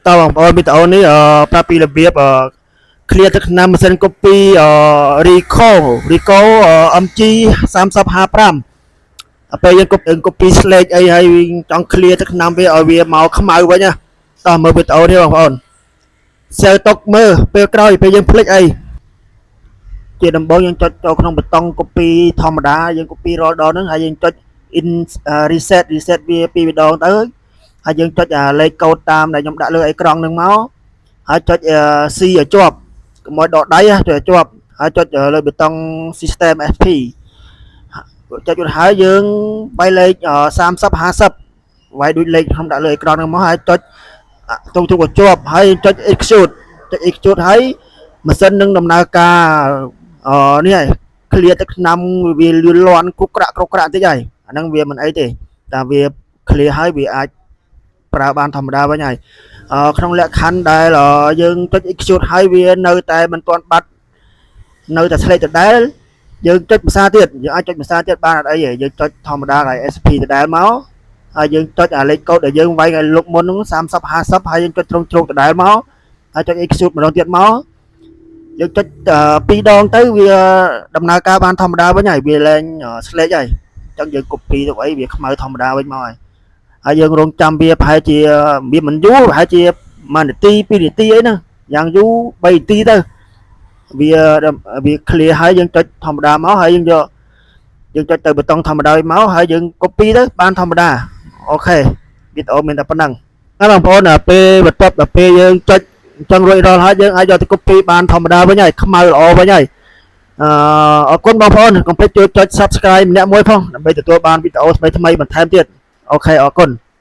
តើបងប្អូនវីដេអូនេះប្រាប់ពីរបៀបclear ទឹកឆ្នាំម៉ាស៊ីន copy Ricoh MG 3055ពេលយើង copy slate អីហើយចង់ clear ទឹកឆ្នាំវាឲ្យវាមកខ្មៅវិញណាតោះមើលវីដេអូនេះបងប្អូន share ទុកមើលពេលក្រោយពេលយើងភ្លេចអីជាដំបូងយើងចុចចូលក្នុងប៊ូតុង copy ធម្មតាយើង copy រាល់ដងហ្នឹងហើយយើងចុច reset វាពីរដងទៅហើយយើងចុចលេខកូដតាមដែលខ្ញុំដាក់លើអេក្រង់ហ្នឹងមកហើយចុច C ឲ្យជាប់កុំឲ្យដកដៃចុចឲ្យជាប់ហើយចុចលើប៊ូតុង system SP ចុចហើយយើងបាយលេខ30 50វាយដូចលេខខ្ញុំដាក់លើអេក្រង់ហ្នឹងមកហើយចុចទុកឲ្យជាប់ហើយចុច execute ហើយម៉ាស៊ីននឹងដំណើរការនេះហើយ clear ទឹកឆ្នាំវាលឿនលាន់គុកក្រាក់តិចហើយអាហ្នឹងវាមិនអីទេតែវា clear ហើយវាអាចប្រើបានធម្មតាវិញហើយក្នុងលក្ខខណ្ឌដែលយើងចុច execute ហើយវានៅតែមិនទាន់បាត់នៅតែឆ្លេតដដែលយើងចុចភាសាទៀតយើងអាចចុចភាសាទៀតបានអត់អីទេយើងចុចធម្មតាហើយ SP ដដែលមកហើយយើងចុចលេខកូដដែលយើងវាយឲ្យលុបមុនហ្នឹង30 50ហើយយើងចុចត្រង់ដដែលមកហើយចុច execute ម្ដងទៀតមកយើងចុច2ដងទៅវាដំណើរការបានធម្មតាវិញហើយវាលែងឆ្លេតហើយអញ្ចឹងយើង copy ទៅអីវាខ្មៅធម្មតាវិញមកហើយយើងរងចាំវាប្រហែលជាវាមិនយូរប្រហែលជា1នាទី2នាទីអីហ្នឹងយ៉ាងយូរ3នាទីទៅវា clear ហើយយើងចុចធម្មតាមកហើយយើងចុចទៅប៊ូតុងធម្មតាមកហើយយើង copy ទៅបានធម្មតាអូខេវីដេអូមានតែប៉ុណ្ណឹងណាបងប្អូនពេលបន្ទាប់ដល់ពេលយើងចុចអញ្ចឹងរួចរាល់ហើយយើងអាចយកទៅ copy បានធម្មតាវិញហើយខ្មៅល្អវិញហើយអរគុណបងប្អូនកុំភ្លេចជួយចុច subscribe ម្នាក់មួយផងដើម្បីទទួលបានវីដេអូថ្មីបន្ថែមទៀតអូខេអរគុណ